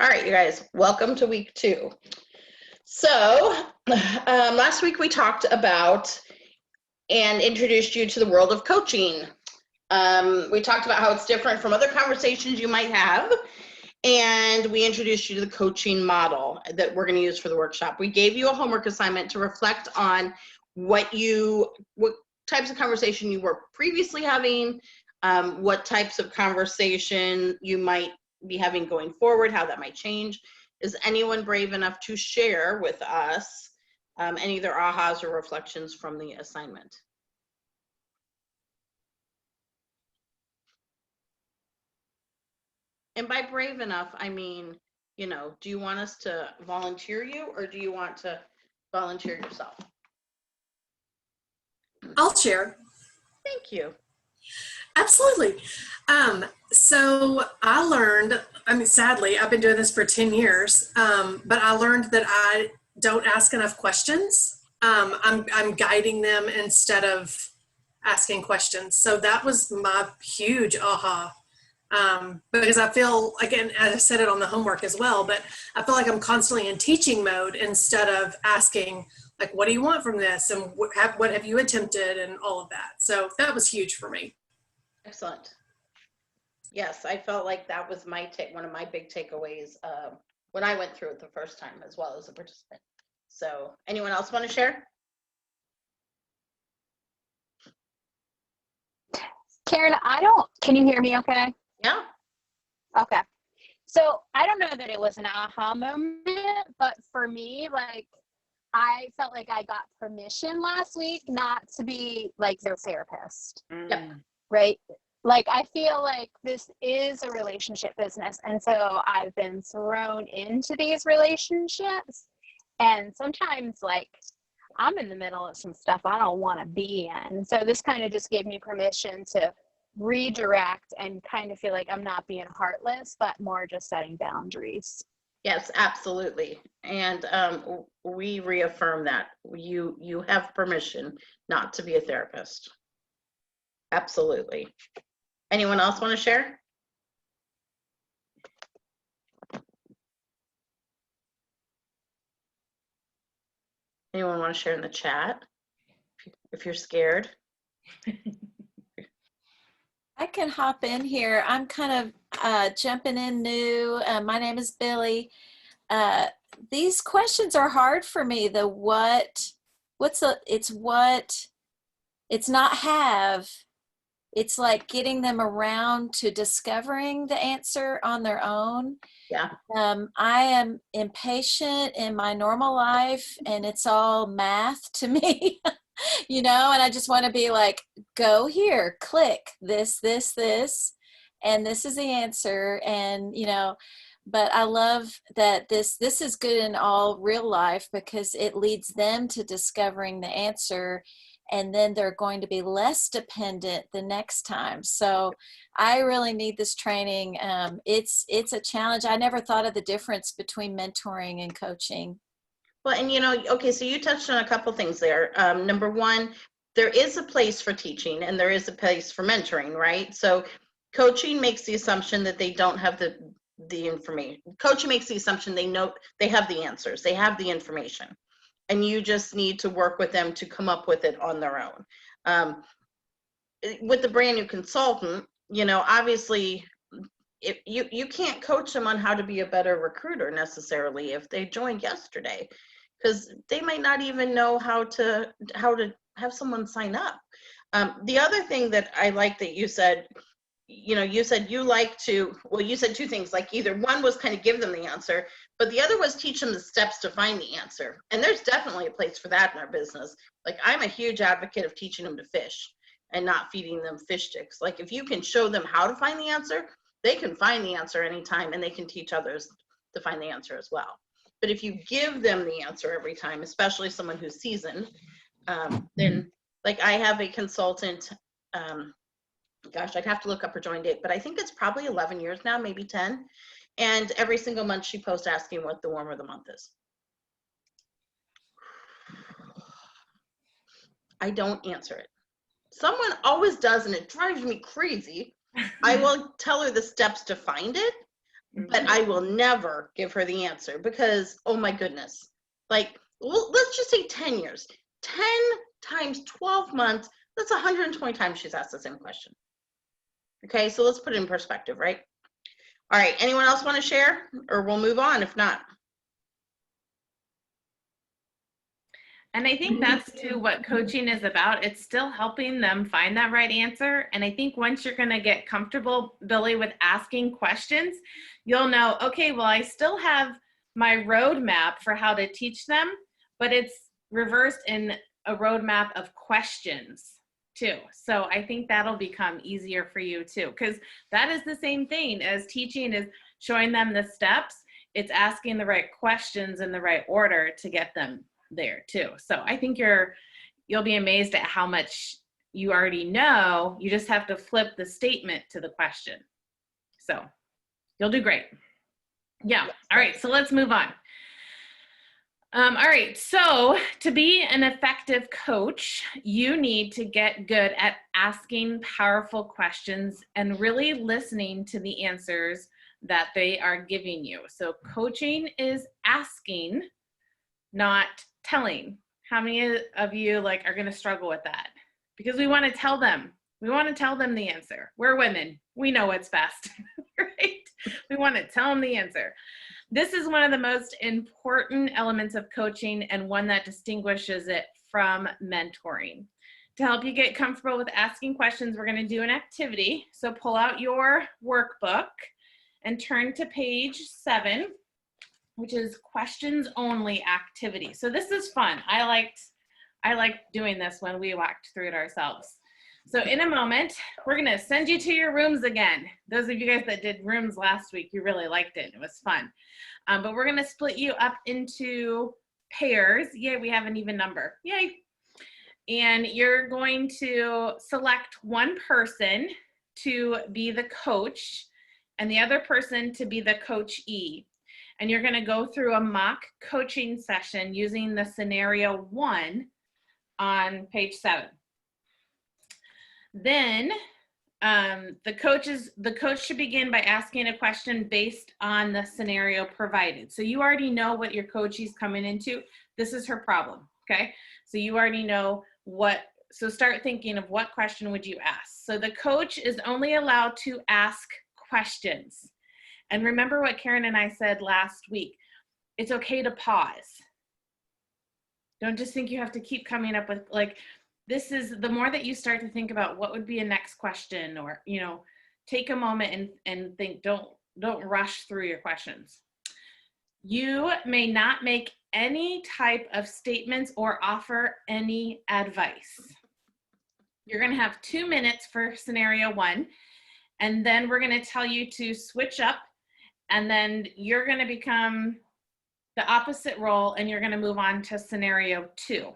All right, you guys, welcome to week 2. So, last week we talked about and introduced you to the world of coaching. We talked about how it's different from other conversations you might have, and we introduced you to the coaching model that we're going to use for the workshop. We gave you a homework assignment to reflect on what types of conversation you were previously having, what types of conversation you might be having going forward, how that might change. Is anyone brave enough to share with us any of their ahas or reflections from the assignment? And by brave enough, I mean, do you want us to volunteer you, or do you want to volunteer yourself? I'll share. Thank you. Absolutely. So I learned, sadly, I've been doing this for 10 years, but I learned that I don't ask enough questions. I'm guiding them instead of asking questions. So that was my huge aha. Because I feel, again, as I said it on the homework as well, but I feel like I'm constantly in teaching mode instead of asking, like, what do you want from this? And what have you attempted and all of that. So that was huge for me. Excellent. Yes, I felt like that was one of my big takeaways when I went through it the first time as well as a participant. So anyone else want to share? Karen, can you hear me okay? Yeah. Okay. So I don't know that it was an aha moment, but for me, like, I felt like I got permission last week not to be like their therapist. Yep. Right? Like, I feel like this is a relationship business. And so I've been thrown into these relationships. And sometimes, like, I'm in the middle of some stuff I don't want to be in. So this kind of just gave me permission to redirect and kind of feel like I'm not being heartless, but more just setting boundaries. Yes, absolutely. And we reaffirm that you have permission not to be a therapist. Absolutely. Anyone else want to share? Anyone want to share in the chat if you're scared? I can hop in here. I'm kind of jumping in new. My name is Billy. These questions are hard for me. It's not have. It's like getting them around to discovering the answer on their own. Yeah. I am impatient in my normal life, and it's all math to me. And I just want to be like, go here, click this, and this is the answer. And, but I love that this is good in all real life because it leads them to discovering the answer, and then they're going to be less dependent the next time. So I really need this training. It's a challenge. I never thought of the difference between mentoring and coaching. Well, and okay, so you touched on a couple things there. Number one, there is a place for teaching and there is a place for mentoring, right? So coaching makes the assumption that they don't have the information. Coaching makes the assumption they know they have the answers, they have the information, and you just need to work with them to come up with it on their own. With the brand new consultant, obviously, if you can't coach them on how to be a better recruiter necessarily if they joined yesterday, because they might not even know how to have someone sign up. The other thing that I like that you said, you said you said two things, like either one was kind of give them the answer, but the other was teach them the steps to find the answer. And there's definitely a place for that in our business. Like, I'm a huge advocate of teaching them to fish and not feeding them fish sticks. Like, if you can show them how to find the answer, they can find the answer anytime, and they can teach others to find the answer as well. But if you give them the answer every time, especially someone who's seasoned, then, like, I have a consultant, gosh, I'd have to look up her join date, but I think it's probably 11 years now, maybe 10. And every single month she posts asking what the warm of the month is. I don't answer it. Someone always does, and it drives me crazy. I will tell her the steps to find it. but I will never give her the answer because, oh my goodness, like, well, let's just say 10 years. 10 times 12 months, that's 120 times she's asked the same question. Okay, so let's put it in perspective, right? All right, anyone else want to share? Or we'll move on if not. And I think that's too what coaching is about. It's still helping them find that right answer. And I think once you're going to get comfortable, Billy, with asking questions, you'll know, okay, well, I still have my roadmap for how to teach them, but it's reversed in a roadmap of questions too. So I think that'll become easier for you too, because that is the same thing as teaching, is showing them the steps. It's asking the right questions in the right order to get them there too. So I think you'll be amazed at how much you already know. You just have to flip the statement to the question. So you'll do great. Yeah. All right. So let's move on. All right. So to be an effective coach, you need to get good at asking powerful questions and really listening to the answers that they are giving you. So coaching is asking, not telling. How many of you are going to struggle with that? Because we want to tell them. We want to tell them the answer. We're women. We know what's best, right? We want to tell them the answer. This is one of the most important elements of coaching and one that distinguishes it from mentoring. To help you get comfortable with asking questions, we're going to do an activity. So pull out your workbook and turn to page 7. Which is questions only activity. So this is fun. I liked doing this when we walked through it ourselves. So in a moment, we're gonna send you to your rooms again. Those of you guys that did rooms last week, you really liked it. It was fun. But we're gonna split you up into pairs. Yay, we have an even number. Yay. And you're going to select one person to be the coach and the other person to be the coachee. And you're going to go through a mock coaching session using the scenario 1 on page 7. Then the coach should begin by asking a question based on the scenario provided. So you already know what your coachee's coming into. This is her problem, okay? So you already know so start thinking of what question would you ask. So the coach is only allowed to ask questions. And remember what Karen and I said last week. It's okay to pause. Don't just think you have to keep coming up with, this is, the more that you start to think about what would be a next question, or, take a moment and think, don't rush through your questions. You may not make any type of statements or offer any advice. You're going to have 2 minutes for scenario 1, and then we're going to tell you to switch up. And then you're going to become the opposite role, and you're going to move on to scenario 2.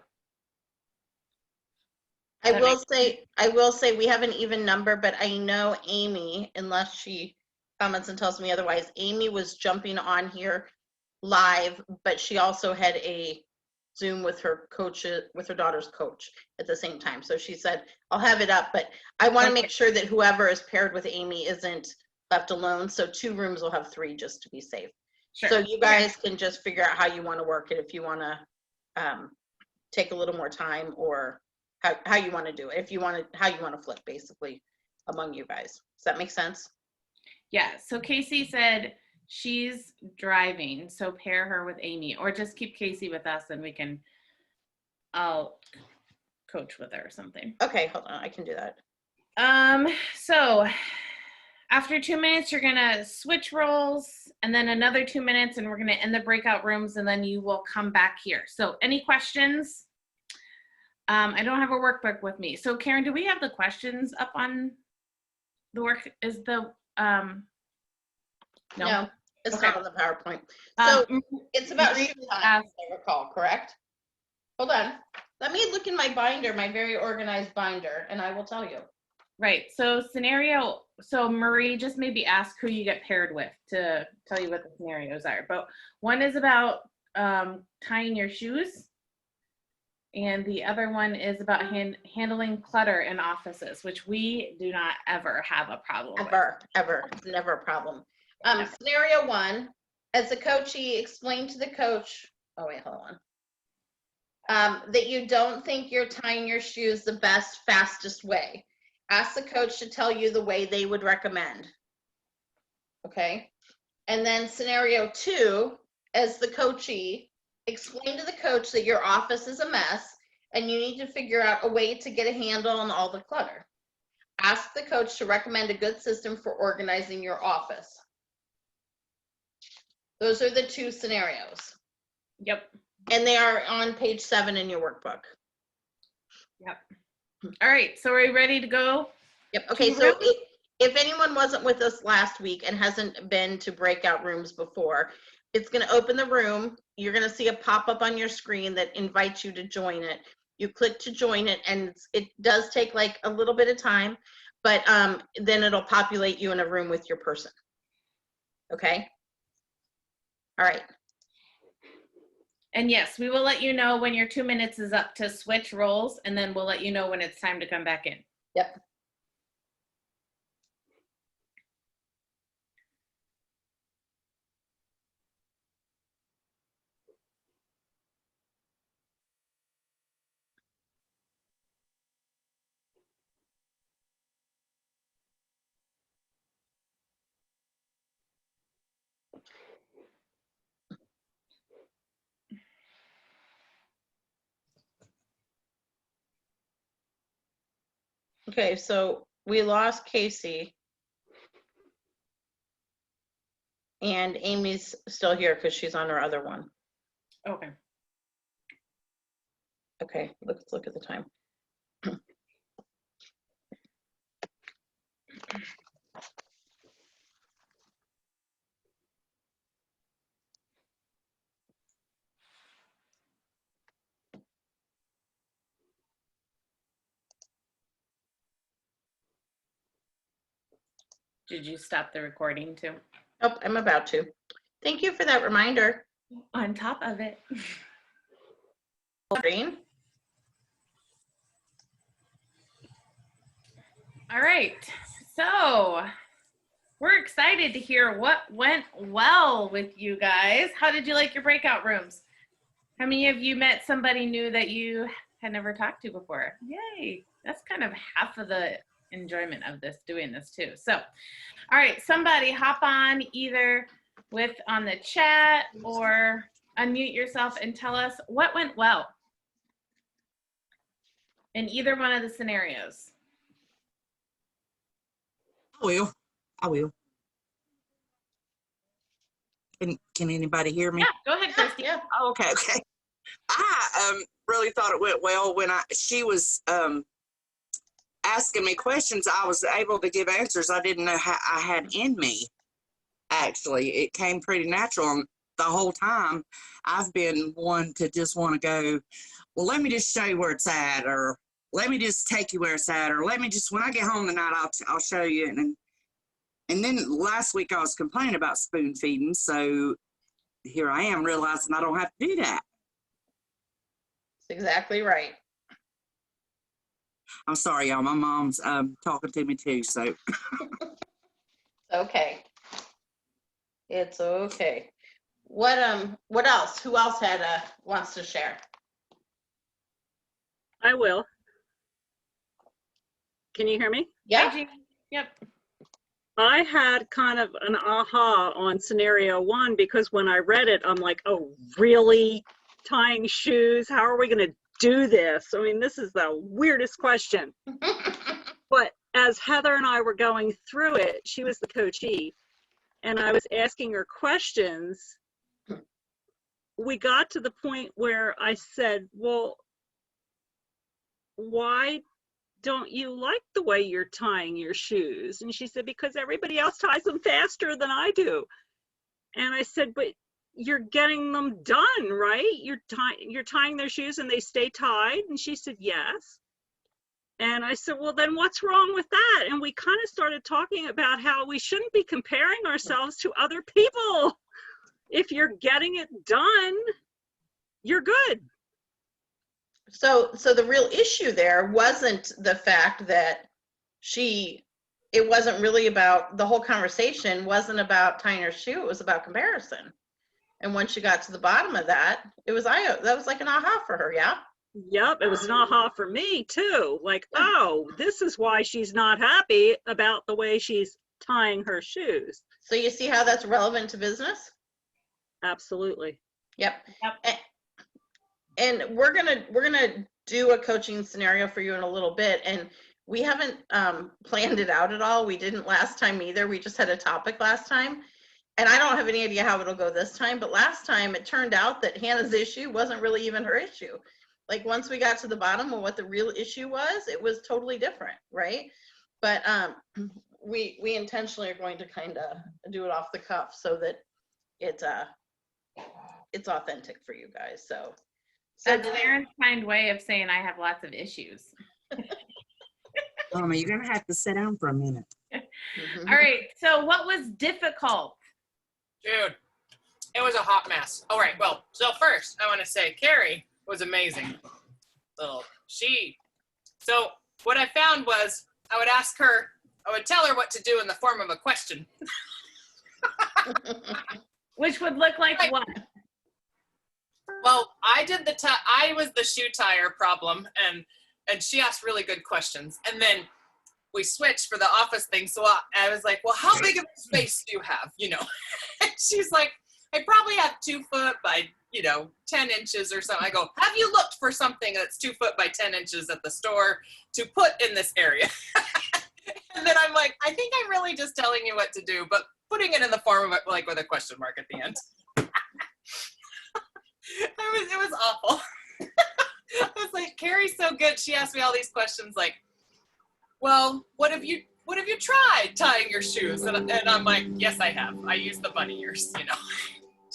I will say we have an even number, but I know Amy, unless she comments and tells me otherwise, Amy was jumping on here live, but she also had a Zoom with her coach, with her daughter's coach at the same time. So she said, I'll have it up, but I want to make sure that whoever is paired with Amy isn't left alone. So 2 rooms will have 3 just to be safe. Sure. So you guys can just figure out how you want to work it, if you want to take a little more time, or how you want to do it, if you want to, how you want to flip basically among you guys. Does that make sense? Yeah. So Casey said she's driving, so pair her with Amy, or just keep Casey with us and I'll coach with her or something. Okay, hold on, I can do that. So after 2 minutes, you're gonna switch roles, and then another 2 minutes, and we're gonna end the breakout rooms, and then you will come back here. So any questions? I don't have a workbook with me. So Karen, do we have the questions up on the work? Is the, No, it's Okay. not on the PowerPoint. So it's about Marie shoe time, if I recall, correct? Hold on. Let me look in my binder, my very organized binder, and I will tell you. Right. So Marie, just maybe ask who you get paired with to tell you what the scenarios are. But one is about tying your shoes, and the other one is about handling clutter in offices, which we do not ever have a problem with. Ever. It's never a problem. Scenario 1, as the coachee, explain to the coach, oh wait, hold on. That you don't think you're tying your shoes the best, fastest way. Ask the coach to tell you the way they would recommend. Okay. And then scenario 2, as the coachee, explain to the coach that your office is a mess and you need to figure out a way to get a handle on all the clutter. Ask the coach to recommend a good system for organizing your office. Those are the 2 scenarios. Yep. And they are on page 7 in your workbook. Yep. All right. So are we ready to go? Yep. Okay. So if anyone wasn't with us last week and hasn't been to breakout rooms before, it's going to open the room. You're going to see a pop-up on your screen that invites you to join it. You click to join it, and it does take like a little bit of time, but then it'll populate you in a room with your person. Okay. All right. And yes, we will let you know when your 2 minutes is up to switch roles, and then we'll let you know when it's time to come back in. Yep. Okay, so we lost Casey. And Amy's still here because she's on her other one. Okay. Okay, let's look at the time. Did you stop the recording too? Oh, I'm about to. Thank you for that reminder. On top of it. Green. All right. So we're excited to hear what went well with you guys. How did you like your breakout rooms? How many of you met somebody new that you had never talked to before? Yay. That's kind of half of the enjoyment of this, doing this too. So, all right, somebody hop on either on the chat or unmute yourself and tell us what went well in either one of the scenarios. I will. Can anybody hear me? Yeah, go ahead, Christy. Yeah. Oh, okay. I really thought it went well when she was asking me questions. I was able to give answers I didn't know how I had in me. Actually, it came pretty natural. And the whole time, I've been one to just want to go, well, let me just show you where it's at, or let me just take you where it's at, or let me just, when I get home tonight, I'll show you. And then last week I was complaining about spoon feeding, so here I am realizing I don't have to do that. That's exactly right. I'm sorry, y'all. My mom's talking to me too, so. Okay. It's okay. What else? Who else wants to share? I will. Can you hear me? Yeah. Hi, Jean. Yep. I had kind of an aha on scenario 1 because when I read it, I'm like, oh, really? Tying shoes? How are we going to do this? I mean, this is the weirdest question. But as Heather and I were going through it, she was the coachee, and I was asking her questions. We got to the point where I said, well, why don't you like the way you're tying your shoes? And she said, because everybody else ties them faster than I do. And I said, but you're getting them done, right? You're tying their shoes and they stay tied. And she said, yes. And I said, well, then what's wrong with that? And we kind of started talking about how we shouldn't be comparing ourselves to other people. If you're getting it done, you're good. So the real issue there wasn't the fact that she it wasn't really about, the whole conversation wasn't about tying her shoe, it was about comparison. And once you got to the bottom of that, it was, that was like an aha for her, yeah? Yep, it was an aha for me too. Like, oh, this is why she's not happy about the way she's tying her shoes. So you see how that's relevant to business? Absolutely. Yep. And we're gonna do a coaching scenario for you in a little bit, and we haven't planned it out at all. We didn't last time either. We just had a topic last time, and I don't have any idea how it'll go this time. But last time it turned out that Hannah's issue wasn't really even her issue. Like once we got to the bottom of what the real issue was, it was totally different, right? But we intentionally are going to kind of do it off the cuff so that it's authentic for you guys. So That's Darren's kind way of saying I have lots of issues. Mama, you're gonna have to sit down for a minute. Mhm. All right. So what was difficult? Dude, it was a hot mess. All right, well, so first I want to say Carrie was amazing. So what I found was I would tell her what to do in the form of a question. Which would look like what? Well, I was the shoe tire problem, and she asked really good questions. And then we switched for the office thing. So I was like, well, how big of a space do you have? You know, and she's like, I probably have 2 foot by, 10 inches or something. I go, have you looked for something that's 2 foot by 10 inches at the store to put in this area? And then I'm like, I think I'm really just telling you what to do, but putting it in the form of like with a question mark at the end. It was awful. I was like, Carrie's so good. She asked me all these questions like, well, what have you tried tying your shoes? And I'm like, yes, I have. I use the bunny ears,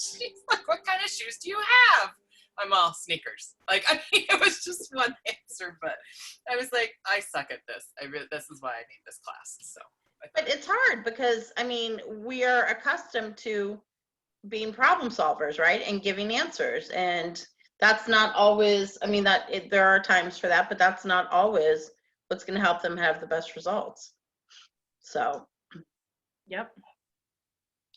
She's like, what kind of shoes do you have? I'm all sneakers. Like, I mean, it was just one answer, but I was like, I suck at this. This is why I need this class. So. But it's hard because, I mean, we are accustomed to being problem solvers, right? And giving answers. And that's not always, I mean, there are times for that, but that's not always what's going to help them have the best results. So. Yep.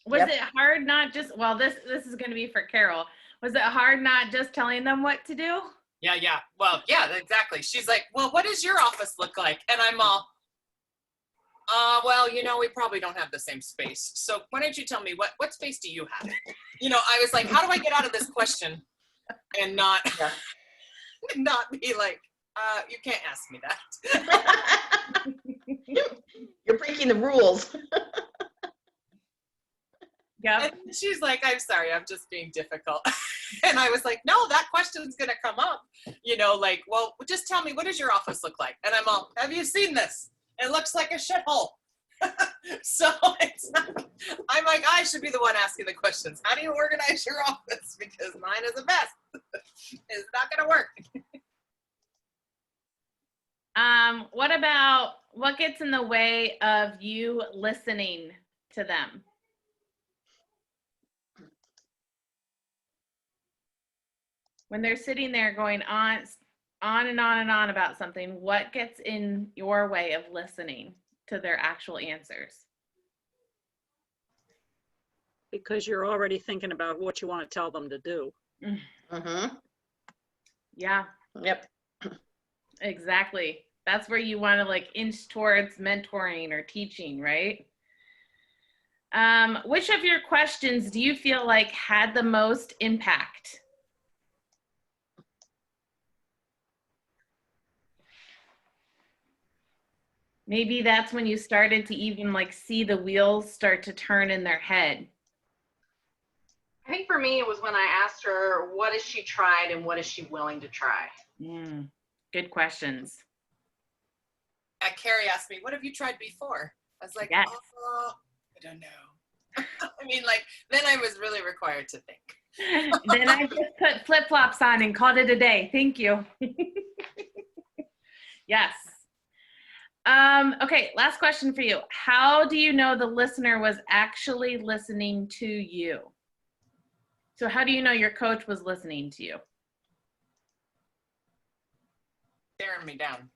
Was it hard not just, well, this is going to be for Carol. Was it hard not just telling them what to do? Yeah. Well, yeah, exactly. She's like, well, what does your office look like? And I'm all, well, we probably don't have the same space. So why don't you tell me what space do you have? I was like, how do I get out of this question and not be like, you can't ask me that. You're breaking the rules. Yeah. And she's like, I'm sorry, I'm just being difficult. And I was like, no, that question's going to come up. Like, well, just tell me, what does your office look like? And I'm all, have you seen this? It looks like a shithole. So I'm like, I should be the one asking the questions. How do you organize your office? Because mine is a mess. It's not going to work. What gets in the way of you listening to them? When they're sitting there going on and on and on about something, what gets in your way of listening to their actual answers? Because you're already thinking about what you want to tell them to do. Mm-hmm. Yeah. Yep. Exactly. That's where you want to like inch towards mentoring or teaching, right? Which of your questions do you feel like had the most impact? Maybe that's when you started to even like see the wheels start to turn in their head. I think for me, it was when I asked her, what has she tried and what is she willing to try? Good questions. Carrie asked me, what have you tried before? I was like, Yes. I don't know. I mean, like, then I was really required to think. Then I just put flip-flops on and called it a day. Thank you. Yes. Okay, last question for you. How do you know the listener was actually listening to you? So how do you know your coach was listening to you? Staring me down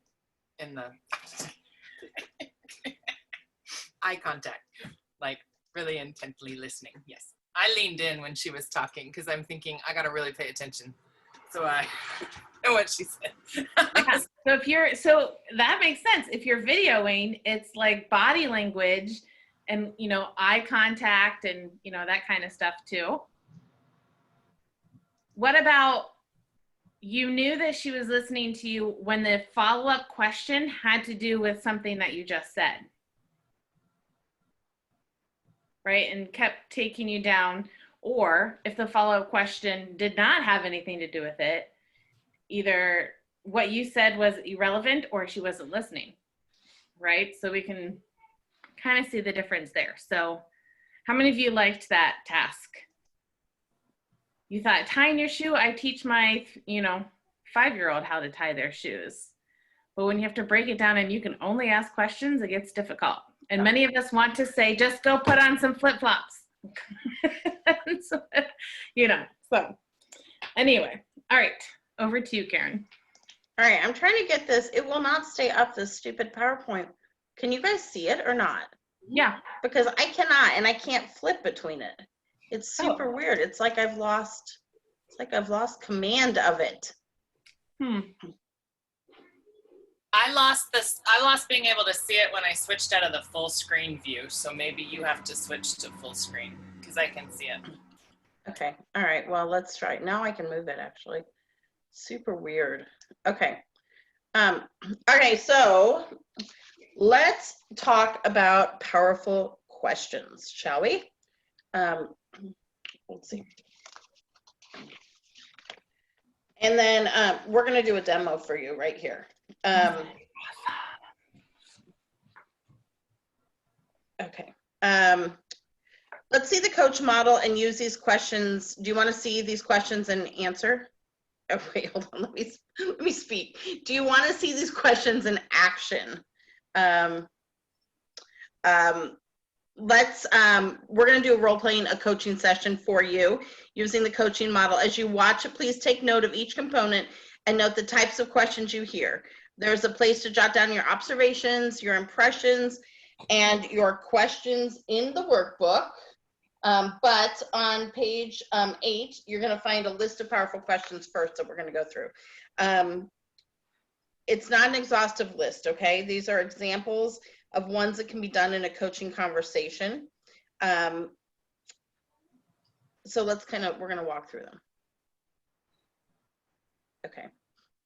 in the eye contact, like really intently listening. Yes. I leaned in when she was talking because I'm thinking I got to really pay attention. So I know what she said. Yeah. So that makes sense. If you're videoing, it's like body language and, eye contact and, that kind of stuff too. What about, you knew that she was listening to you when the follow-up question had to do with something that you just said, right? And kept taking you down. Or if the follow-up question did not have anything to do with it, either what you said was irrelevant or she wasn't listening, right? So we can kind of see the difference there. So how many of you liked that task? You thought, tying your shoe, I teach my, 5-year-old how to tie their shoes. But when you have to break it down and you can only ask questions, it gets difficult. And many of us want to say, just go put on some flip-flops. So anyway, all right, over to you, Karen. All right, I'm trying to get this. It will not stay up, this stupid PowerPoint. Can you guys see it or not? Yeah. Because I cannot, and I can't flip between it. It's super weird. It's like I've lost command of it. I lost being able to see it when I switched out of the full screen view. So maybe you have to switch to full screen because I can see it. Okay. All right. Well, let's try. Now I can move it actually. Super weird. Okay. Okay. So let's talk about powerful questions, shall we? Let's see. And then we're going to do a demo for you right here. Okay. Let's see the coach model and use these questions. Do you want to see these questions and answer? Oh, wait, hold on. Let me speak. Do you want to see these questions in action? We're going to do a role playing, a coaching session for you using the coaching model. As you watch it, please take note of each component and note the types of questions you hear. There's a place to jot down your observations, your impressions, and your questions in the workbook. But on page 8, you're going to find a list of powerful questions first that we're going to go through. It's not an exhaustive list, okay? These are examples of ones that can be done in a coaching conversation. So we're going to walk through them. Okay.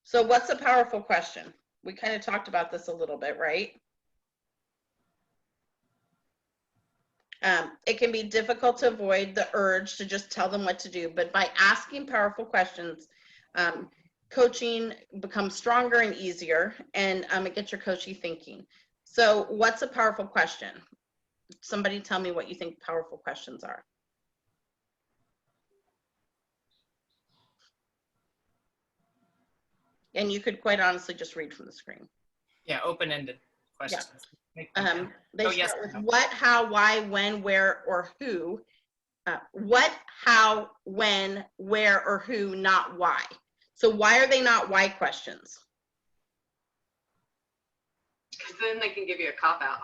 So what's a powerful question? We kind of talked about this a little bit, right? It can be difficult to avoid the urge to just tell them what to do, but by asking powerful questions, coaching becomes stronger and easier, and it gets your coachee thinking. So what's a powerful question? Somebody tell me what you think powerful questions are. And you could quite honestly just read from the screen. Yeah, open-ended questions. Yeah. They start with what, how, why, when, where, or who. What, how, when, where, or who, not why. So why are they not why questions? Because then they can give you a cop-out.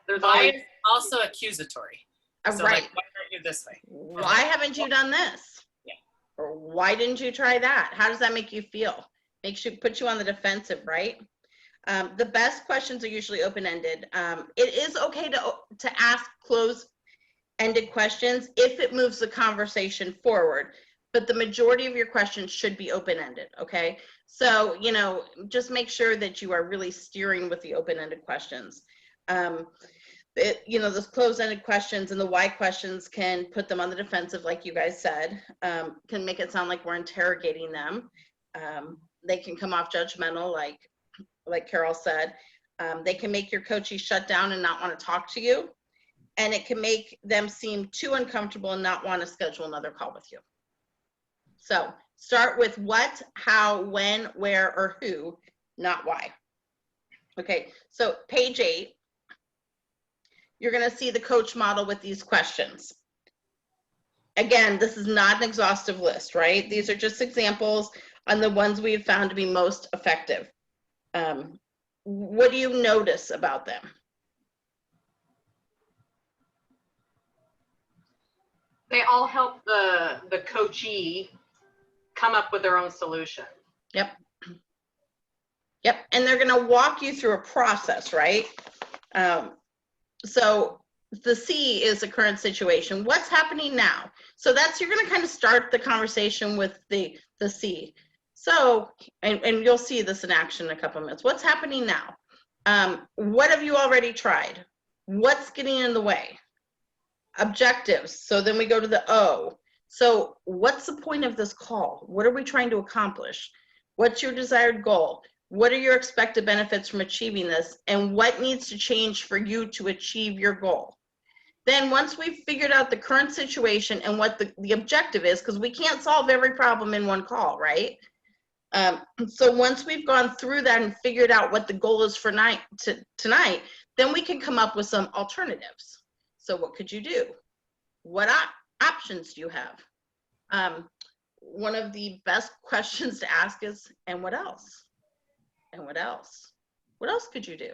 There's Why always is also accusatory. So Right. like, why aren't you this way? Why haven't you done this? Yeah. Or why didn't you try that? How does that make you feel? Put you on the defensive, right? The best questions are usually open-ended. It is okay to ask closed-ended questions if it moves the conversation forward, but the majority of your questions should be open-ended, okay? So, just make sure that you are really steering with the open-ended questions. Those closed-ended questions and the why questions can put them on the defensive, like you guys said, can make it sound like we're interrogating them. They can come off judgmental, like Carol said. They can make your coachee shut down and not want to talk to you. And it can make them seem too uncomfortable and not want to schedule another call with you. So start with what, how, when, where, or who, not why. Okay, so page 8, you're going to see the coach model with these questions. Again, this is not an exhaustive list, right? These are just examples on the ones we have found to be most effective. What do you notice about them? They all help the coachee come up with their own solution. Yep. Yep. And they're going to walk you through a process, right? So the C is the current situation. What's happening now? So that's, you're going to kind of start the conversation with the C. So, and you'll see this in action in a couple of minutes. What's happening now? What have you already tried? What's getting in the way? Objectives. So then we go to the O. So what's the point of this call? What are we trying to accomplish? What's your desired goal? What are your expected benefits from achieving this? And what needs to change for you to achieve your goal? Then once we've figured out the current situation and what the objective is, because we can't solve every problem in one call, right? So once we've gone through that and figured out what the goal is for tonight, then we can come up with some alternatives. So what could you do? What options do you have? One of the best questions to ask is, and what else? And what else? What else could you do?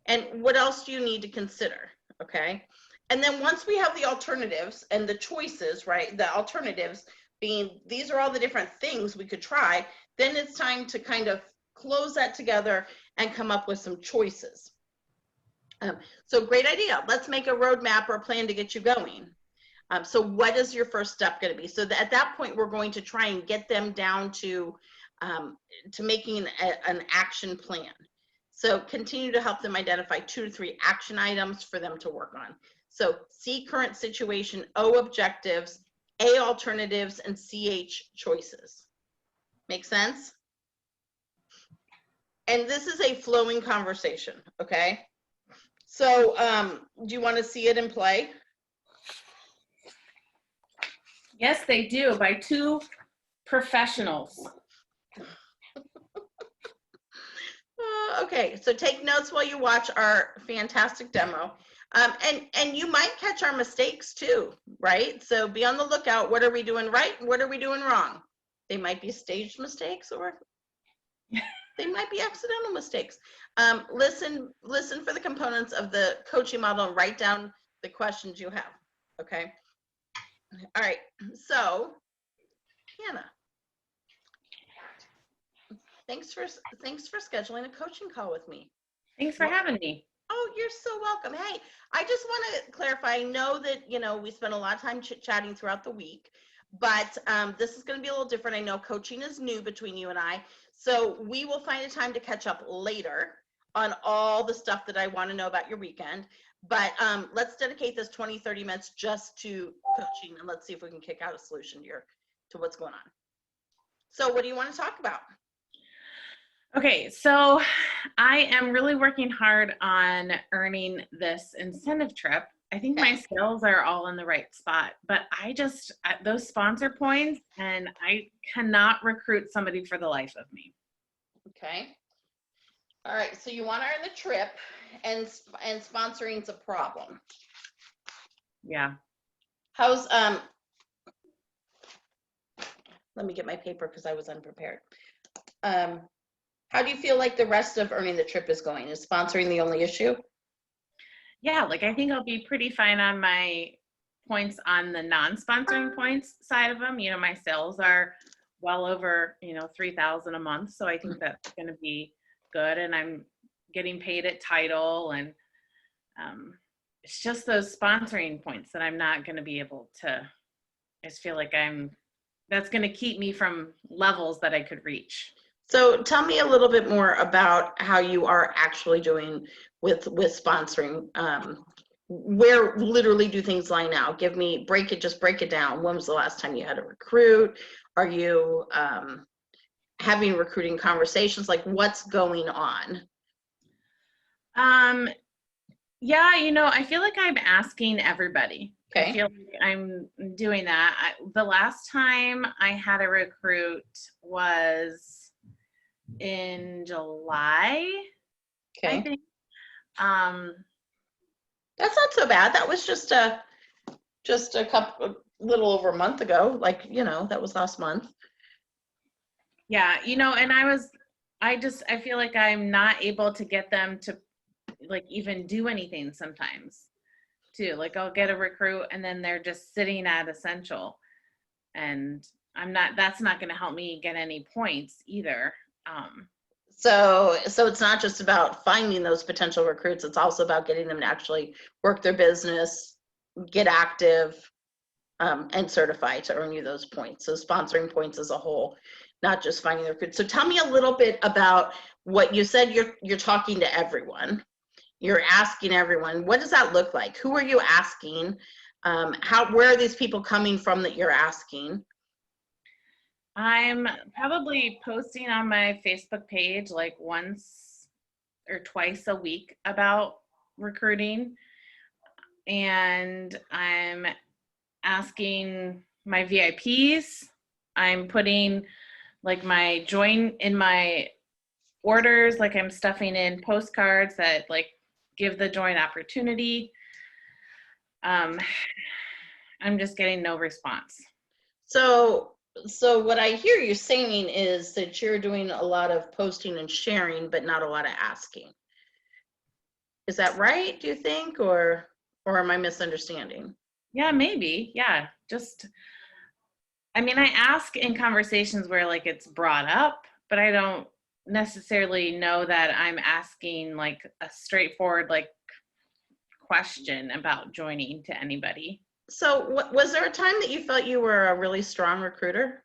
And what else do you need to consider? Okay. And then once we have the alternatives and the choices, right? The alternatives being, these are all the different things we could try, then it's time to kind of close that together and come up with some choices. So great idea. Let's make a roadmap or a plan to get you going. So what is your first step going to be? So at that point, we're going to try and get them down to making an action plan. So continue to help them identify 2 to 3 action items for them to work on. So C, current situation, O, objectives, A, alternatives, and CH, choices. Make sense? And this is a flowing conversation, okay? So do you want to see it in play? Yes, they do, by 2 professionals. Okay, so take notes while you watch our fantastic demo. And you might catch our mistakes too, right? So be on the lookout. What are we doing right? What are we doing wrong? They might be staged mistakes, or they might be accidental mistakes. Listen for the components of the coaching model and write down the questions you have, okay? All right, so Hannah, thanks for scheduling a coaching call with me. Thanks for having me. Oh, you're so welcome. Hey, I just want to clarify. I know that, you know, we spent a lot of time chit-chatting throughout the week, but this is going to be a little different. I know coaching is new between you and I, so we will find a time to catch up later on all the stuff that I want to know about your weekend. But let's dedicate this 20, 30 minutes just to coaching, and let's see if we can kick out a solution here to what's going on. So what do you want to talk about? Okay, so I am really working hard on earning this incentive trip. I think my skills are all in the right spot, but I just, those sponsor points, and I cannot recruit somebody for the life of me. Okay. All right, so you want to earn the trip, and sponsoring is a problem. Yeah. How's, let me get my paper because I was unprepared. How do you feel like the rest of earning the trip is going? Is sponsoring the only issue? Yeah, like I think I'll be pretty fine on my points on the non-sponsoring points side of them. You know, my sales are well over, you know, 3,000 a month. So I think that's going to be good. And I'm getting paid at title, and it's just those sponsoring points that I'm not going to be able to, I just feel like that's going to keep me from levels that I could reach. So tell me a little bit more about how you are actually doing with sponsoring. Where literally do things lie now? Just break it down. When was the last time you had a recruit? Are you having recruiting conversations? Like, what's going on? Yeah, you know, I feel like I'm asking everybody. Okay. I feel like I'm doing that. The last time I had a recruit was in July, Okay. I think. That's not so bad. That was just a little over a month ago. Like, you know, that was last month. Yeah, you know, and I feel like I'm not able to get them to like even do anything sometimes. too. Like I'll get a recruit and then they're just sitting at Essential, and that's not going to help me get any points either. So it's not just about finding those potential recruits, it's also about getting them to actually work their business, get active, and certify to earn you those points. So sponsoring points as a whole, not just finding the recruits. So tell me a little bit about what you said. You're talking to everyone. You're asking everyone. What does that look like? Who are you asking? Where are these people coming from that you're asking? I'm probably posting on my Facebook page like once or twice a week about recruiting. And I'm asking my VIPs. I'm putting like my join in my orders, like I'm stuffing in postcards that like give the join opportunity. I'm just getting no response. So what I hear you saying is that you're doing a lot of posting and sharing, but not a lot of asking. Is that right, do you think, or am I misunderstanding? Yeah, maybe. Yeah. I mean, I ask in conversations where like it's brought up, but I don't necessarily know that I'm asking like a straightforward like question about joining to anybody. So was there a time that you felt you were a really strong recruiter?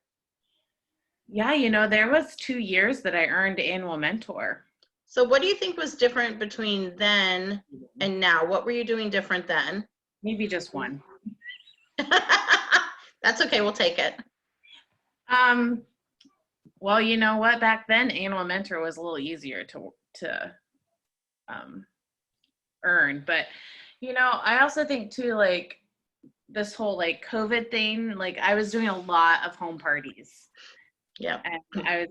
Yeah, there was 2 years that I earned Annual Mentor. So what do you think was different between then and now? What were you doing different then? Maybe just one. That's okay, we'll take it. Well, you know what? Back then, Annual Mentor was a little easier to earn. But, I also think too, like this whole like COVID thing, like I was doing a lot of home parties. Yeah. And I was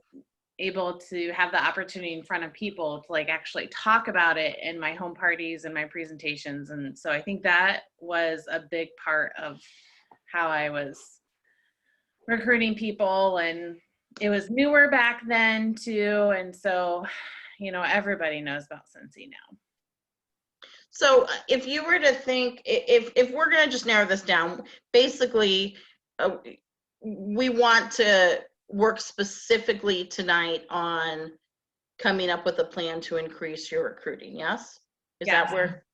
able to have the opportunity in front of people to like actually talk about it in my home parties and my presentations. And so I think that was a big part of how I was recruiting people, and it was newer back then too. And so, everybody knows about Scentsy now. So if you were to think, if we're going to just narrow this down, basically, we want to work specifically tonight on coming up with a plan to increase your recruiting. Yes? Is that where?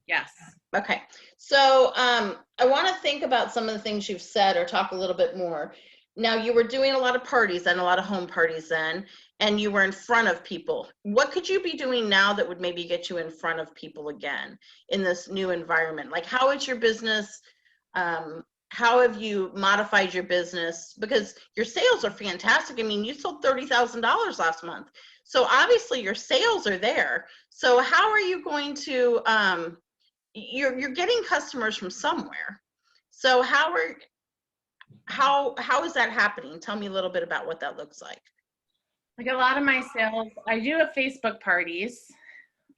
Yes. Okay. So I want to think about some of the things you've said or talk a little bit more. Now, you were doing a lot of parties and a lot of home parties then, and you were in front of people. What could you be doing now that would maybe get you in front of people again in this new environment? Like, how is your business? How have you modified your business? Because your sales are fantastic. I mean, you sold $30,000 last month. So obviously your sales are there. So how are you going to, you're getting customers from somewhere. So how is that happening? Tell me a little bit about what that looks like. Like a lot of my sales, I do have Facebook parties.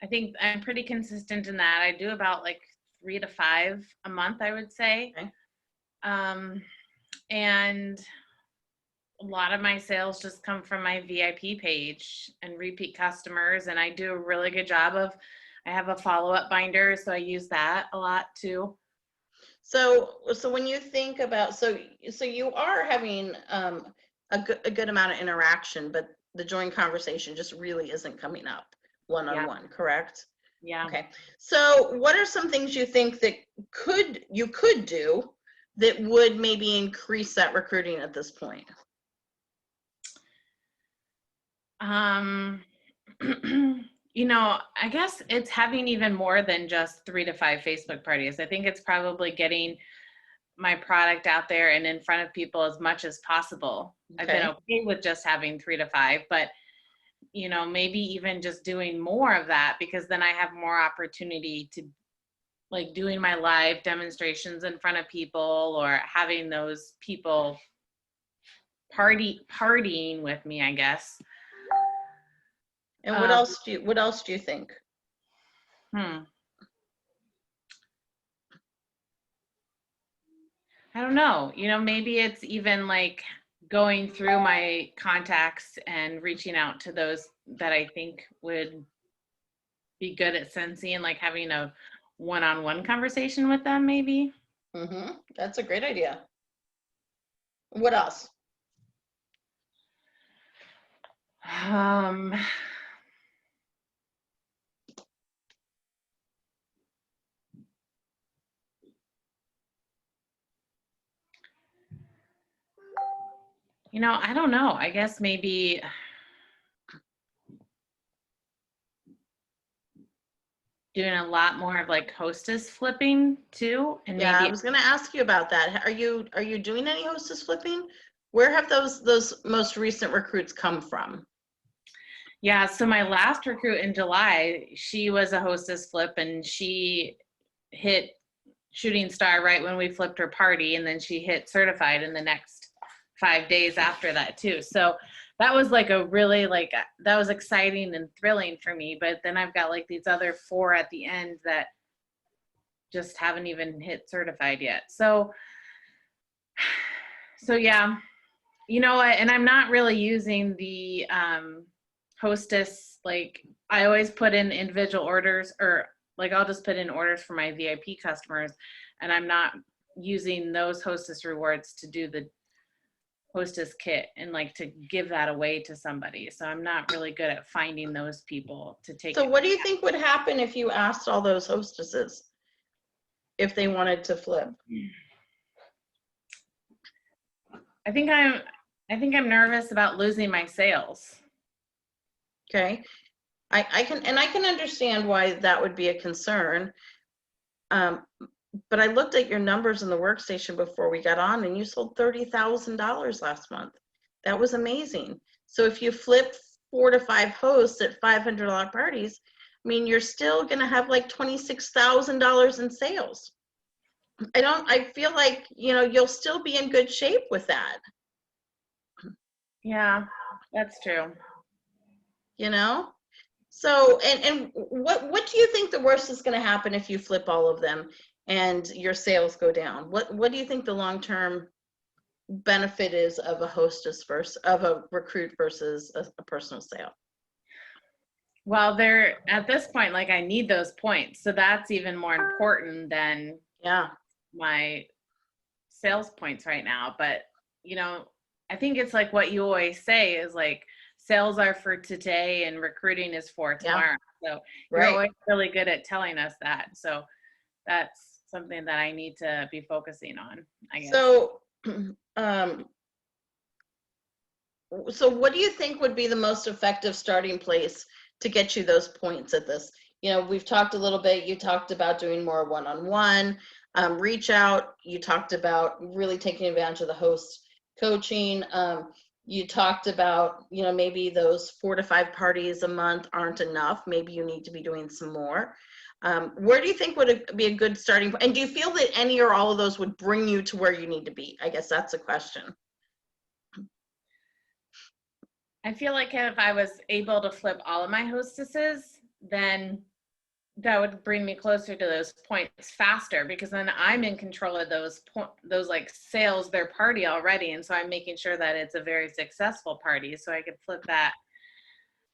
I think I'm pretty consistent in that. I do about like 3 to 5 a month, I would say. Okay. And a lot of my sales just come from my VIP page and repeat customers. And I do a really good job I have a follow-up binder, so I use that a lot too. So when you think about, so you are having a good amount of interaction, but the joint conversation just really isn't coming up one-on-one, correct? Yeah. Okay. So what are some things you think that you could do that would maybe increase that recruiting at this point? I guess it's having even more than just 3 to 5 Facebook parties. I think it's probably getting my product out there and in front of people as much as possible. Okay. I've been okay with just having 3 to 5, but maybe even just doing more of that, because then I have more opportunity to like doing my live demonstrations in front of people, or having those people partying with me, I guess. And what else do you think? I don't know. Maybe it's even like going through my contacts and reaching out to those that I think would be good at Scentsy, and like having a one-on-one conversation with them, maybe. That's a great idea. What else? I don't know. I guess maybe doing a lot more of like hostess flipping too, and Yeah, I maybe was going to ask you about that. Are you doing any hostess flipping? Where have those most recent recruits come from? yeah. So my last recruit in July, she was a hostess flip, and she hit shooting star right when we flipped her party, and then she hit certified in the next 5 days after that too. So that was like a really that was exciting and thrilling for me. But then I've got like these other 4 at the end that just haven't even hit certified yet. So yeah, you know what? And I'm not really using the hostess. Like I always put in individual orders, or like I'll just put in orders for my VIP customers, and I'm not using those hostess rewards to do the hostess kit and like to give that away to somebody. So I'm not really good at finding those people to take So it. what do you think would happen if you asked all those hostesses if they wanted to flip? I think I'm nervous about losing my sales. Okay. I can understand why that would be a concern. But I looked at your numbers in the workstation before we got on, and you sold $30,000 last month. That was amazing. So if you flip 4 to 5 hosts at $500 parties, I mean, you're still going to have like $26,000 in sales. I feel like, you'll still be in good shape with that. Yeah, that's true. So, and what do you think the worst is going to happen if you flip all of them and your sales go down? What do you think the long-term benefit is of a recruit versus a personal sale? Well, they're at this point, like I need those points. So that's even more important than my sales points right now. But, I think it's like what you always say is like sales are for today and recruiting is for tomorrow. So you're always really good at telling us that. So that's something that I need to be focusing on, I guess. So what do you think would be the most effective starting place to get you those points at this? We've talked a little bit, you talked about doing more one-on-one, reach out. You talked about really taking advantage of the host coaching. You talked about, maybe those 4 to 5 parties a month aren't enough. Maybe you need to be doing some more. Where do you think would be a good starting point? And do you feel that any or all of those would bring you to where you need to be? I guess that's a question. I feel like if I was able to flip all of my hostesses, then that would bring me closer to those points faster, because then I'm in control of those like sales, their party already. And so I'm making sure that it's a very successful party so I could flip that.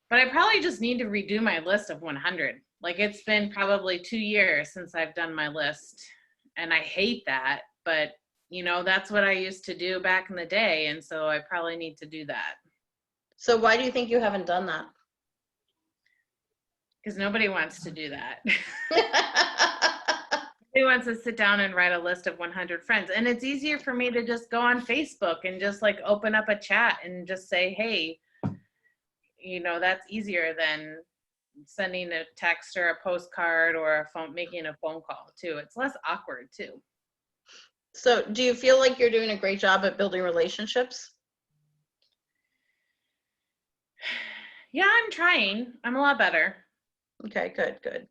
But I probably just need to redo my list of 100. Like it's been probably 2 years since I've done my list, and I hate that, but that's what I used to do back in the day. And so I probably need to do that. So why do you think you haven't done that? Because nobody wants to do that. Nobody wants to sit down and write a list of 100 friends. And it's easier for me to just go on Facebook and just like open up a chat and just say, hey, that's easier than sending a text or a postcard or making a phone call too. It's less awkward too. So do you feel like you're doing a great job at building relationships? Yeah, I'm trying. I'm a lot better. Okay, good.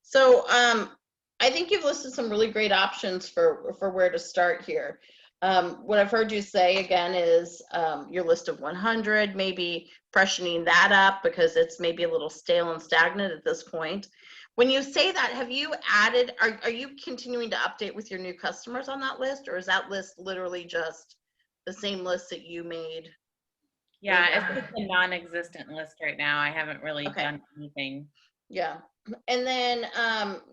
So I think you've listed some really great options for where to start here. What I've heard you say again is your list of 100, maybe freshening that up because it's maybe a little stale and stagnant at this point. When you say that, have you added, are you continuing to update with your new customers on that list, or is that list literally just the same list that you made? Yeah, it's just a non-existent list right now. I haven't really done anything. Yeah. And then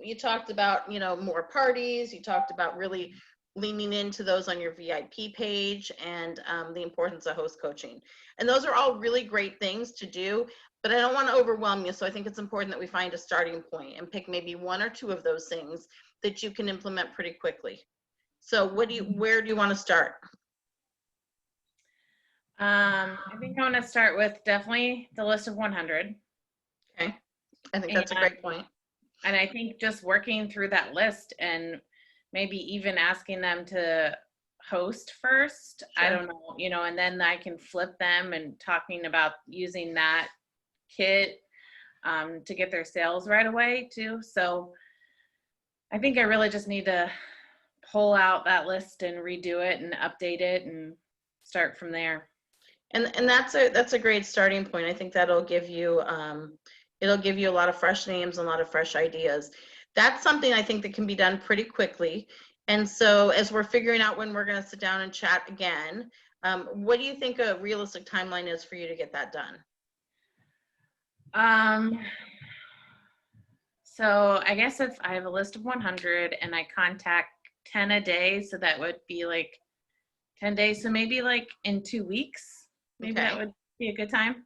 you talked about, more parties. You talked about really leaning into those on your VIP page, and the importance of host coaching. And those are all really great things to do, but I don't want to overwhelm you. So I think it's important that we find a starting point and pick maybe one or two of those things that you can implement pretty quickly. So where do you want to start? I think I want to start with definitely the list of 100. Okay. I think that's a great point. And I think just working through that list and maybe even asking them to host first. Sure. I don't know, and then I can flip them and talking about using that kit to get their sales right away too. So I think I really just need to pull out that list and redo it and update it and start from there. And that's a great starting point. I think that'll give you it'll give you a lot of fresh names and a lot of fresh ideas. That's something I think that can be done pretty quickly. And so as we're figuring out when we're going to sit down and chat again, what do you think a realistic timeline is for you to get that done? So I guess if I have a list of 100 and I contact 10 a day, so that would be like 10 days. So maybe like in 2 weeks, maybe Okay. that would be a good time.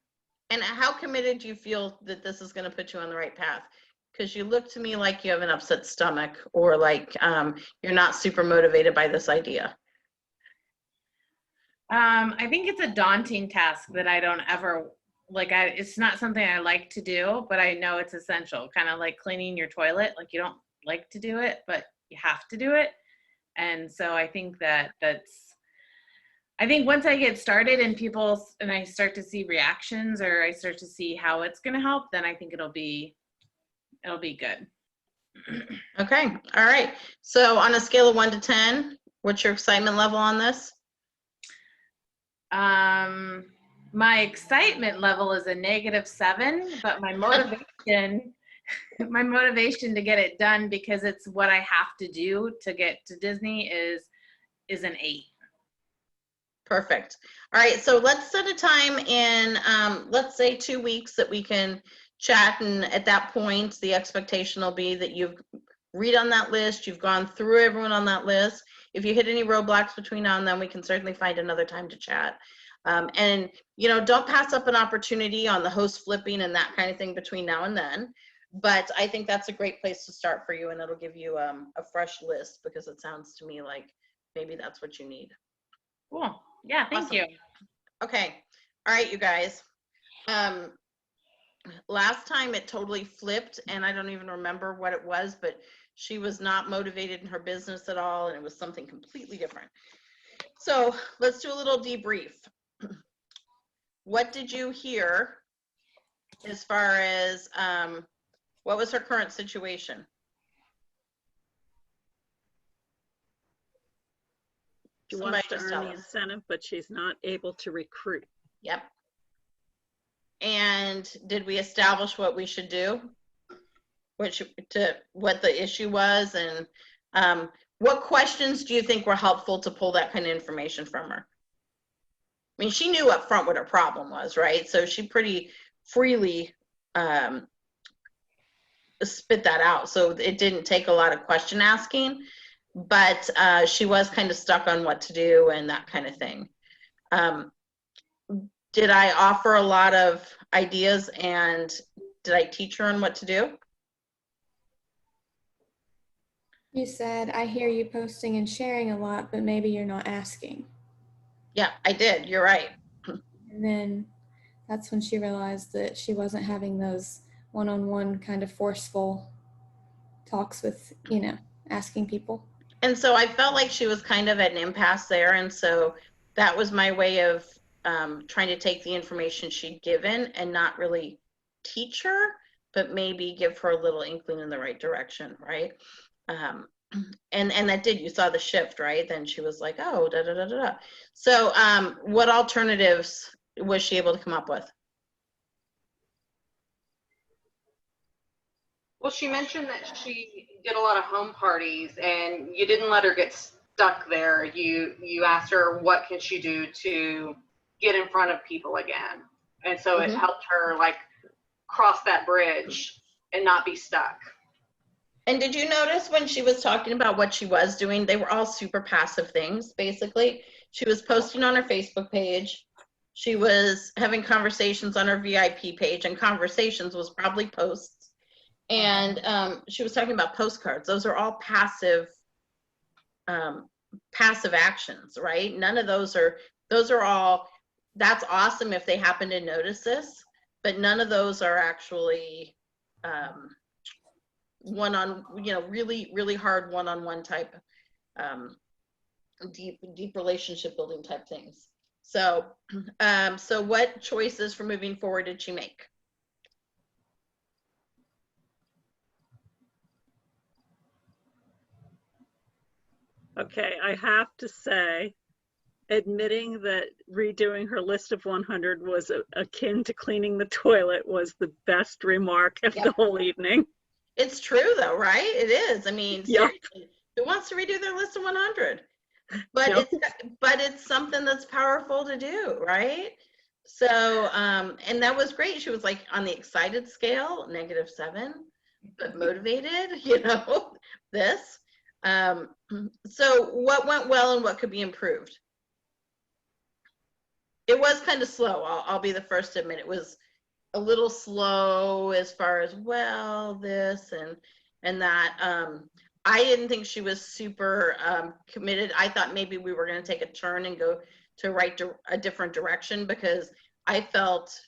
And how committed do you feel that this is going to put you on the right path? Because you look to me like you have an upset stomach, or like you're not super motivated by this idea. I think it's a daunting task that I don't ever it's not something I like to do, but I know it's essential. Kind of like cleaning your toilet. Like you don't like to do it, but you have to do it. And so I think I think once I get started and I start to see reactions, or I start to see how it's going to help, then I think it'll be good. Okay. All right. So on a scale of 1 to 10, what's your excitement level on this? My excitement level is a -7, but my motivation to get it done, because it's what I have to do to get to Disney, is an 8. Perfect. All right. So let's set a time in, let's say 2 weeks, that we can chat. And at that point, the expectation will be that you've read on that list. You've gone through everyone on that list. If you hit any roadblocks between now and then, we can certainly find another time to chat. And, don't pass up an opportunity on the host flipping and that kind of thing between now and then. But I think that's a great place to start for you, and it'll give you a fresh list, because it sounds to me like maybe that's what you need. Cool. Yeah, thank Awesome. you. Okay. All right, you guys. Last time it totally flipped, and I don't even remember what it was, but she was not motivated in her business at all, and it was something completely different. So let's do a little debrief. What did you hear as far as what was her current situation? She Somebody wants to just earn tell the us. incentive, but she's not able to recruit. Yep. And did we establish what we should do? What the issue was, and what questions do you think were helpful to pull that kind of information from her? I mean, she knew up front what her problem was, right? So she pretty freely spit that out. So it didn't take a lot of question asking, but she was kind of stuck on what to do and that kind of thing. Did I offer a lot of ideas, and did I teach her on what to do? You said, I hear you posting and sharing a lot, but maybe you're not asking. Yeah, I did. You're right. And then that's when she realized that she wasn't having those one-on-one kind of forceful talks with, asking people. And so I felt like she was kind of at an impasse there. And so that was my way of trying to take the information she'd given and not really teach her, but maybe give her a little inkling in the right direction, right? And that did, you saw the shift, right? Then she was like, oh, da da da da da. So what alternatives was she able to come up with? Well, she mentioned that she did a lot of home parties, and you didn't let her get stuck there. You asked her what can she do to get in front of people again, and so it helped her like cross that bridge and not be stuck. And did you notice when she was talking about what she was doing, they were all super passive things, basically. She was posting on her Facebook page. She was having conversations on her VIP page, and conversations was probably posts. And she was talking about postcards. Those are all passive actions, right? None of those are all, that's awesome if they happen to notice this, but none of those are actually really hard one-on-one type, deep relationship building type things. So, so what choices for moving forward did she make? Okay, I have to say, admitting that redoing her list of 100 was akin to cleaning the toilet was the best remark of the whole evening. It's true though, right? It is. I mean, Yep. seriously, who wants to redo their list of 100? But it's something that's powerful to do, right? So, and that was great. She was like on the excited scale, -7, but motivated, this. So what went well and what could be improved? It was kind of slow. I'll be the first to admit it was a little slow as far as this and that. I didn't think she was super committed. I thought maybe we were going to take a turn and go to a different direction, because I felt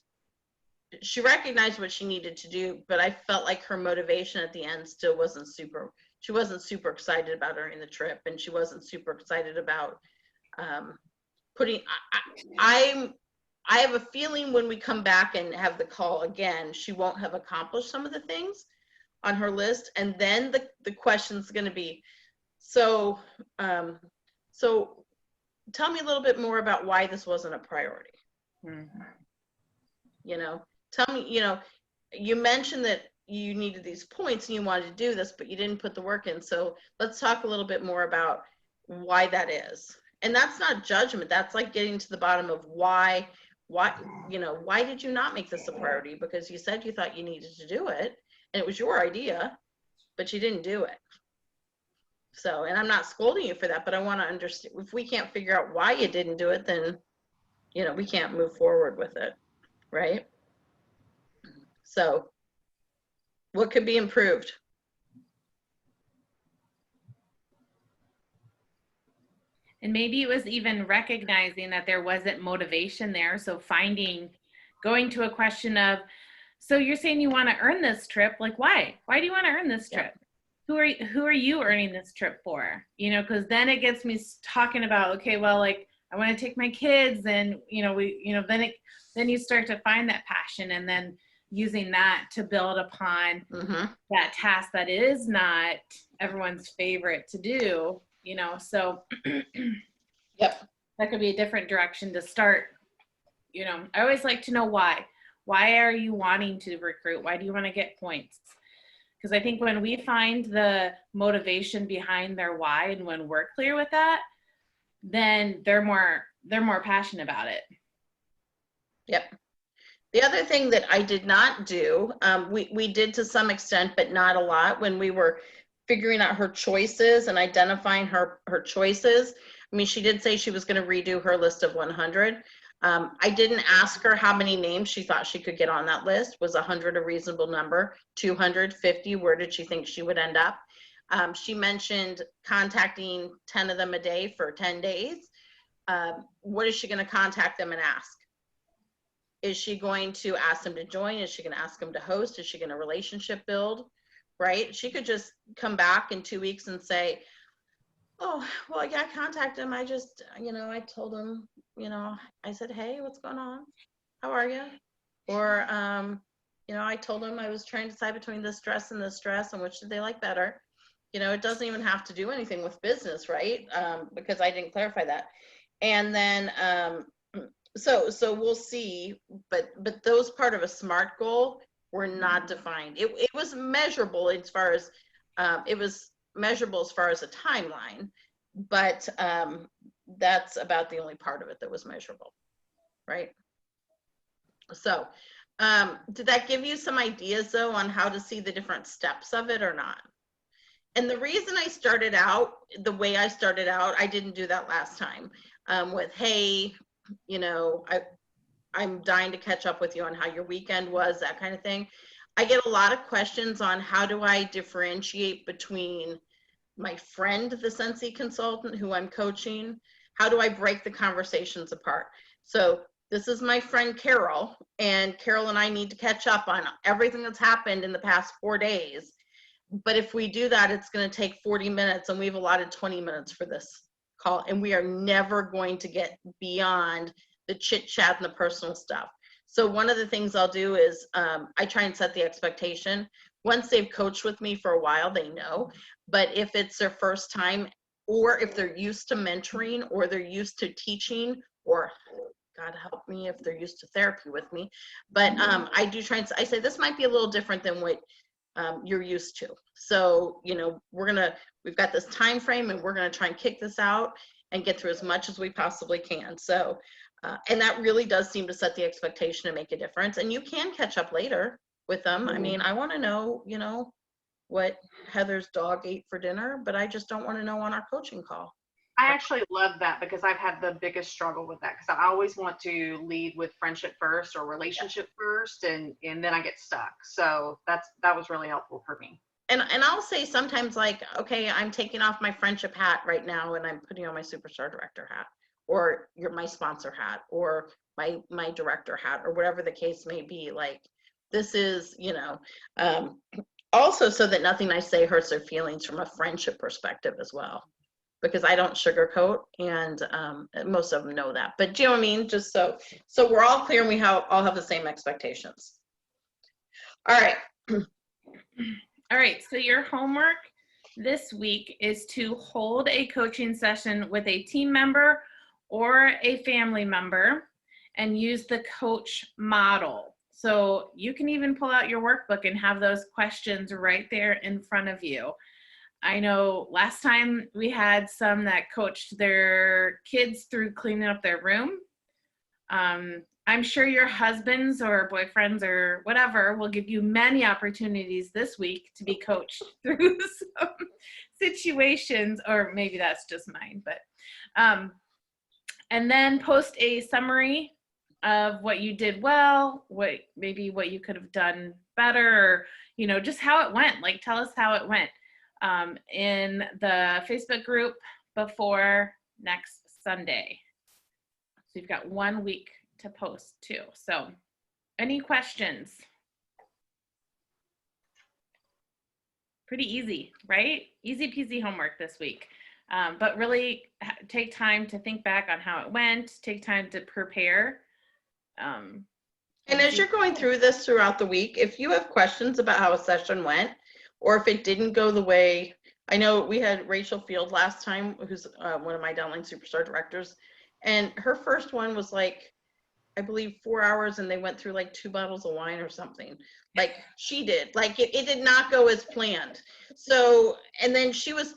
she recognized what she needed to do, but I felt like her motivation at the end still wasn't super. She wasn't super excited about earning the trip, and she wasn't super excited about putting. I have a feeling when we come back and have the call again, she won't have accomplished some of the things on her list, and then the question's going to be, so tell me a little bit more about why this wasn't a priority. Tell me, you mentioned that you needed these points and you wanted to do this, but you didn't put the work in. So let's talk a little bit more about why that is. And that's not judgment. That's like getting to the bottom of why did you not make this a priority? Because you said you thought you needed to do it and it was your idea, but you didn't do it. So, and I'm not scolding you for that, but I want to understand, if we can't figure out why you didn't do it, then, we can't move forward with it, right? So what could be improved? And maybe it was even recognizing that there wasn't motivation there. So going to a question of, so you're saying you want to earn this trip, like why? Why do you want to earn this trip? Who are you earning this trip for? Because then it gets me talking about, okay, well, like I want to take my kids, and then you start to find that passion, and then using that to build upon that task that is not everyone's favorite to do, so that could be a different direction to start. I always like to know why are you wanting to recruit? Why do you want to get points? Because I think when we find the motivation behind their why, and when we're clear with that, then they're more passionate about it. Yep. The other thing that I did not do, we did to some extent, but not a lot, when we were figuring out her choices and identifying her choices. I mean, she did say she was going to redo her list of 100. I didn't ask her how many names she thought she could get on that list. Was 100 a reasonable number? 250, where did she think she would end up? She mentioned contacting 10 of them a day for 10 days. What is she going to contact them and ask? Is she going to ask them to join? Is she going to ask them to host? Is she going to relationship build? Right? She could just come back in 2 weeks and say, oh, well, yeah, I contacted him. I just, I told him, I said, hey, what's going on? How are you? Or, I told him I was trying to decide between this dress and this dress, and which did they like better? It doesn't even have to do anything with business, right? Because I didn't clarify that. And then, so we'll see, but those part of a SMART goal were not defined. It was measurable as far as, a timeline, but that's about the only part of it that was measurable, right? So Did that give you some ideas though on how to see the different steps of it or not? And the reason I started out the way I started out, I didn't do that last time, with, hey, you know, I'm dying to catch up with you on how your weekend was, that kind of thing. I get a lot of questions on how do I differentiate between my friend, the Sensi consultant who I'm coaching, how do I break the conversations apart? So this is my friend Carol, and Carol and I need to catch up on everything that's happened in the past 4 days. But if we do that, it's going to take 40 minutes, and we've allotted 20 minutes for this call, and we are never going to get beyond the chit chat and the personal stuff. So one of the things I'll do is I try and set the expectation. Once they've coached with me for a while, they know. But if it's their first time, or if they're used to mentoring, or they're used to teaching, or God help me if they're used to therapy with me. But I do try and I say this might be a little different than what you're used to. So, you know, we've got this time frame, and we're gonna try and kick this out and get through as much as we possibly can. So, and that really does seem to set the expectation and make a difference. And you can catch up later with them. I mean, I want to know, you know, what Heather's dog ate for dinner, but I just don't want to know on our coaching call. I actually love that because I've had the biggest struggle with that, because I always want to lead with friendship first or relationship first, and then I get stuck. So that was really helpful for me. And I'll say sometimes, like, okay, I'm taking off my friendship hat right now and I'm putting on my superstar director hat, or my sponsor hat, or my director hat, or whatever the case may be. Like, this is, you know, also so that nothing I say hurts their feelings from a friendship perspective as well, because I don't sugarcoat, and most of them know that. But do you know what I mean? Just so we're all clear and we all have the same expectations. All right. All right, so your homework this week is to hold a coaching session with a team member or a family member and use the coach model. So you can even pull out your workbook and have those questions right there in front of you. I know last time we had some that coached their kids through cleaning up their room. I'm sure your husbands or boyfriends or whatever will give you many opportunities this week to be coached through some situations, or maybe that's just mine, but, and then post a summary of what you did well, maybe what you could have done better, or, you know, just how it went. Like, tell us how it went in the Facebook group before next Sunday. So you've got 1 week to post too. So any questions? Pretty easy, right? Easy peasy homework this week. But really take time to think back on how it went, take time to prepare. And as you're going through this throughout the week, if you have questions about how a session went, or if it didn't go the way, I know we had Rachel Field last time, who's one of my downline superstar directors, and her first one was like, I believe 4 hours, and they went through like 2 bottles of wine or something. Like she did, like it did not go as planned. So, and then she was,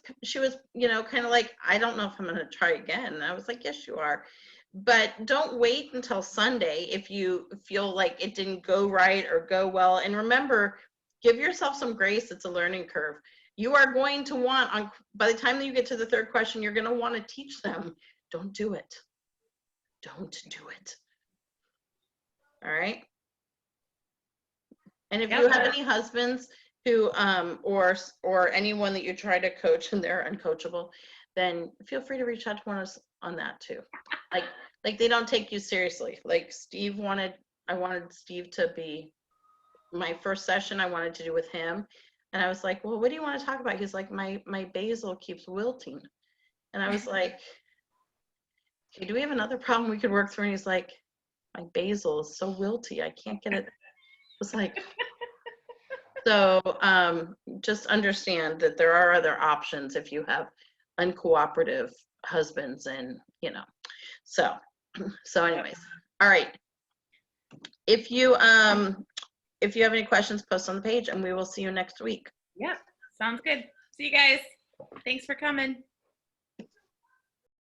you know, kind of like, I don't know if I'm going to try again. And I was like, yes, you are. But don't wait until Sunday if you feel like it didn't go right or go well. And remember, give yourself some grace. It's a learning curve. You are going to want, by the time that you get to the third question, you're going to want to teach them, don't do it. Don't do it. All right. And if you have any husbands who, or anyone that you try to coach and they're uncoachable, then feel free to reach out to one of us on that too. Like they don't take you seriously. Like I wanted Steve to be my first session. I wanted to do with him. And I was like, well, what do you want to talk about? He's like, my basil keeps wilting. And I was like, okay, do we have another problem we could work through? And he's like, my basil is so wilty, I can't get it. It was like, so just understand that there are other options if you have uncooperative husbands, and you know. So anyways, all right. If you have any questions, post on the page, and we will see you next week. Yep, sounds good. See you guys. Thanks for coming.